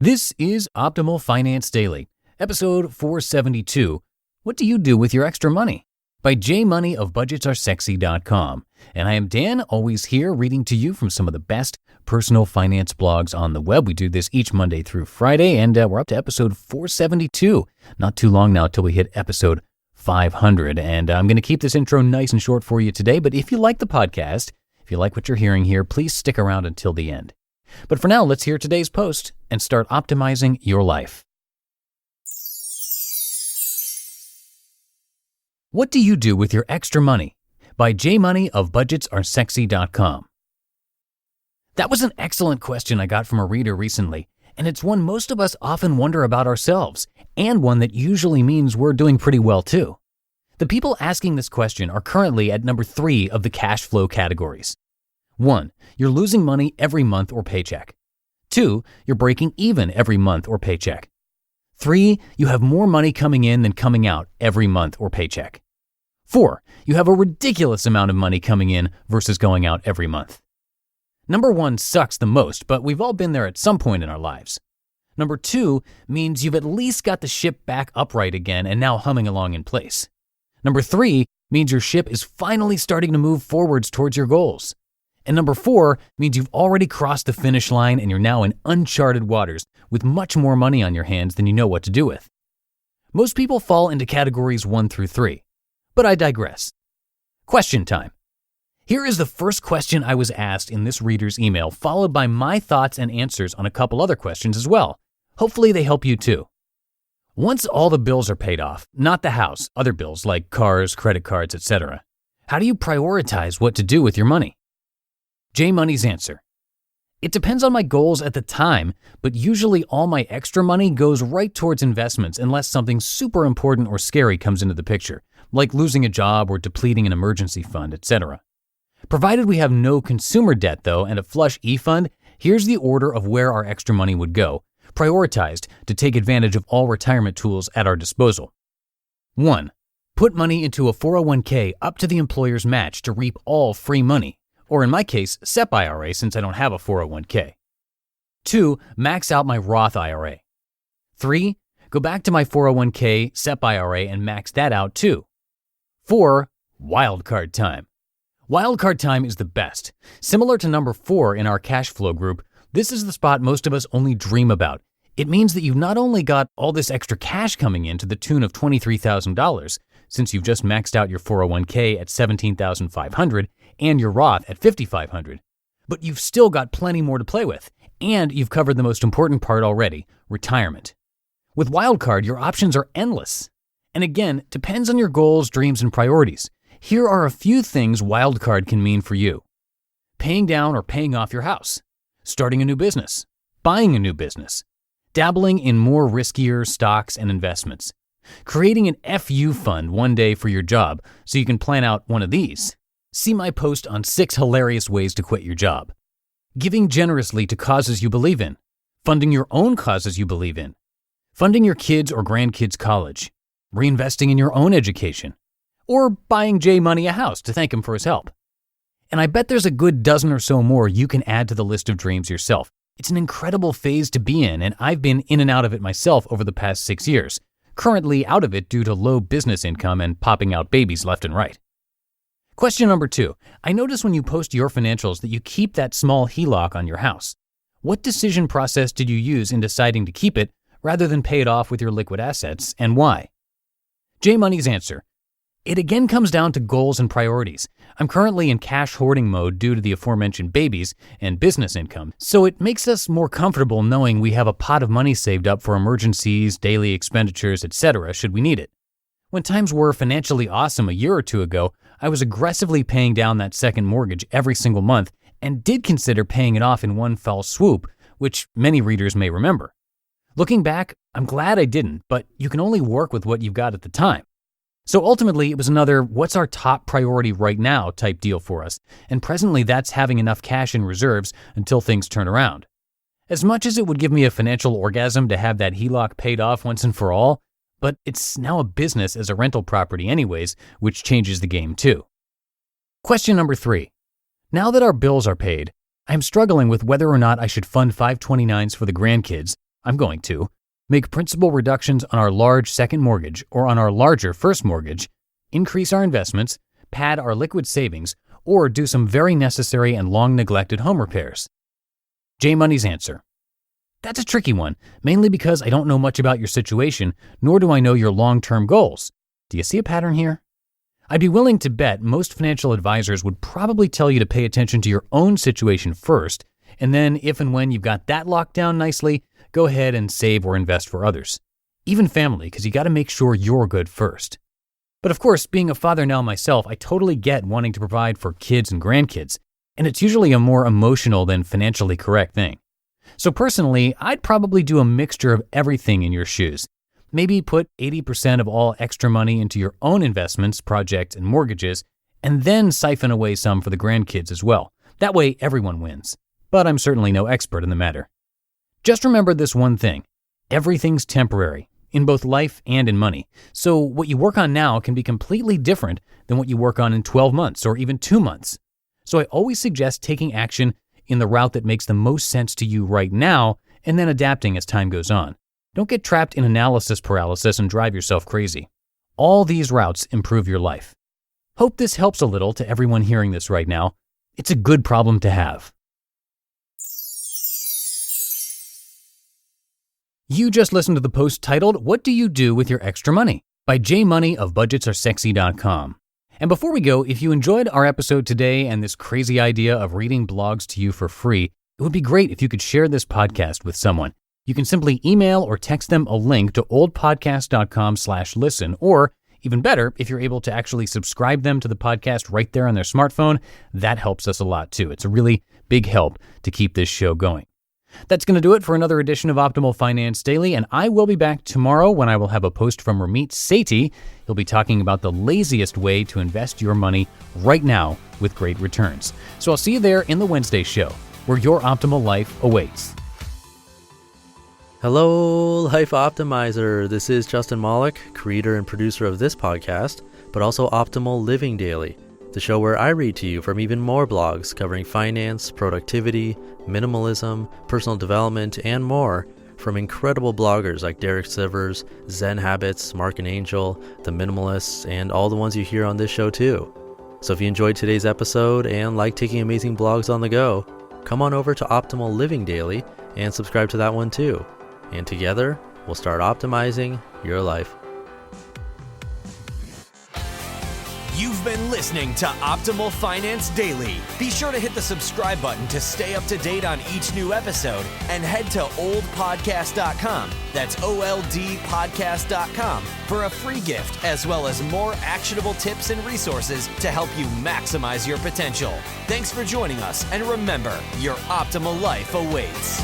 This is Optimal Finance Daily, episode 472. What do you do with your extra money? By JMoney of budgetsaresexy.com. And I am Dan, always here reading to you from some of the best personal finance blogs on the web. We do this each Monday through Friday, and we're up to episode 472. Not too long now till we hit episode 500. And I'm going to keep this intro nice and short for you today, but if you like the podcast, if you like what you're hearing here, please stick around until the end. But for now, let's hear today's post and start optimizing your life. What do you do with your extra money? By JMoney of budgetsaresexy.com. That was an excellent question I got from a reader recently, and it's one most of us often wonder about ourselves, and one that usually means we're doing pretty well too. The people asking this question are currently at number 3 of the cash flow categories. 1. You're losing money every month or paycheck. 2. You're breaking even every month or paycheck. 3. You have more money coming in than coming out every month or paycheck. 4. You have a ridiculous amount of money coming in versus going out every month. Number 1 sucks the most, but we've all been there at some point in our lives. Number 2 means you've at least got the ship back upright again and now humming along in place. Number 3 means your ship is finally starting to move forwards towards your goals. And number 4 means you've already crossed the finish line and you're now in uncharted waters with much more money on your hands than you know what to do with. Most people fall into categories 1 through 3, but I digress. Question time. Here is the first question I was asked in this reader's email, followed by my thoughts and answers on a couple other questions as well. Hopefully they help you too. Once all the bills are paid off, not the house, other bills like cars, credit cards, etc., how do you prioritize what to do with your money? JMoney's answer. It depends on my goals at the time, but usually all my extra money goes right towards investments unless something super important or scary comes into the picture, like losing a job or depleting an emergency fund, etc. Provided we have no consumer debt, though, and a flush e-fund, here's the order of where our extra money would go, prioritized to take advantage of all retirement tools at our disposal. 1. Put money into a 401k up to the employer's match to reap all free money. Or in my case, SEP IRA since I don't have a 401k. 2. Max out my Roth IRA. 3. Go back to my 401k, SEP IRA and max that out too. 4. Wildcard time. Wildcard time is the best. Similar to number 4 in our cash flow group, this is the spot most of us only dream about. It means that you've not only got all this extra cash coming in to the tune of $23,000, since you've just maxed out your 401k at $17,500 and your Roth at $5,500, but you've still got plenty more to play with, and you've covered the most important part already, retirement. With Wildcard, your options are endless. And again, depends on your goals, dreams, and priorities. Here are a few things Wildcard can mean for you. Paying down or paying off your house, starting a new business, buying a new business, dabbling in more riskier stocks and investments, creating an FU fund one day for your job so you can plan out one of these. See my post on 6 hilarious ways to quit your job. Giving generously to causes you believe in. Funding your own causes you believe in. Funding your kids' or grandkids' college. Reinvesting in your own education. Or buying Jay Money a house to thank him for his help. And I bet there's a good dozen or so more you can add to the list of dreams yourself. It's an incredible phase to be in, and I've been in and out of it myself over the past 6 years. Currently out of it due to low business income and popping out babies left and right. Question number 2. I notice when you post your financials that you keep that small HELOC on your house. What decision process did you use in deciding to keep it rather than pay it off with your liquid assets, and why? JMoney's answer. It again comes down to goals and priorities. I'm currently in cash hoarding mode due to the aforementioned babies and business income, so it makes us more comfortable knowing we have a pot of money saved up for emergencies, daily expenditures, etc. should we need it. When times were financially awesome a year or two ago, I was aggressively paying down that second mortgage every single month and did consider paying it off in one fell swoop, which many readers may remember. Looking back, I'm glad I didn't, but you can only work with what you've got at the time. So ultimately, it was another what's our top priority right now type deal for us, and presently that's having enough cash in reserves until things turn around. As much as it would give me a financial orgasm to have that HELOC paid off once and for all, but it's now a business as a rental property anyways, which changes the game too. Question number 3. Now that our bills are paid, I am struggling with whether or not I should fund 529s for the grandkids, I'm going to, make principal reductions on our large second mortgage or on our larger first mortgage, increase our investments, pad our liquid savings, or do some very necessary and long-neglected home repairs? J Money's answer: that's a tricky one, mainly because I don't know much about your situation, nor do I know your long-term goals. Do you see a pattern here? I'd be willing to bet most financial advisors would probably tell you to pay attention to your own situation first, and then if and when you've got that locked down nicely, go ahead and save or invest for others. Even family, because you got to make sure you're good first. But of course, being a father now myself, I totally get wanting to provide for kids and grandkids, and it's usually a more emotional than financially correct thing. So personally, I'd probably do a mixture of everything in your shoes. Maybe put 80% of all extra money into your own investments, projects, and mortgages, and then siphon away some for the grandkids as well. That way, everyone wins. But I'm certainly no expert in the matter. Just remember this one thing: everything's temporary, in both life and in money. So what you work on now can be completely different than what you work on in 12 months or even 2 months. So I always suggest taking action in the route that makes the most sense to you right now, and then adapting as time goes on. Don't get trapped in analysis paralysis and drive yourself crazy. All these routes improve your life. Hope this helps a little to everyone hearing this right now. It's a good problem to have. You just listened to the post titled, "What Do You Do With Your Extra Money?" by J Money of budgetsaresexy.com. And before we go, if you enjoyed our episode today and this crazy idea of reading blogs to you for free, it would be great if you could share this podcast with someone. You can simply email or text them a link to oldpodcast.com/listen, or even better, if you're able to actually subscribe them to the podcast right there on their smartphone, that helps us a lot too. It's a really big help to keep this show going. That's going to do it for another edition of Optimal Finance Daily, and I will be back tomorrow when I will have a post from Ramit Sethi. He'll be talking about the laziest way to invest your money right now with great returns. So I'll see you there in the Wednesday show, where your optimal life awaits. Hello, Life Optimizer. This is Justin Malik, creator and producer of this podcast, but also Optimal Living Daily, the show where I read to you from even more blogs covering finance, productivity, minimalism, personal development, and more from incredible bloggers like Derek Sivers, Zen Habits, Mark and Angel, The Minimalists, and all the ones you hear on this show too. So if you enjoyed today's episode and like taking amazing blogs on the go, come on over to Optimal Living Daily and subscribe to that one too. And together, we'll start optimizing your life. You've been listening to Optimal Finance Daily. Be sure to hit the subscribe button to stay up to date on each new episode, and head to oldpodcast.com, that's OLDpodcast.com, for a free gift as well as more actionable tips and resources to help you maximize your potential. Thanks for joining us, and remember, your optimal life awaits.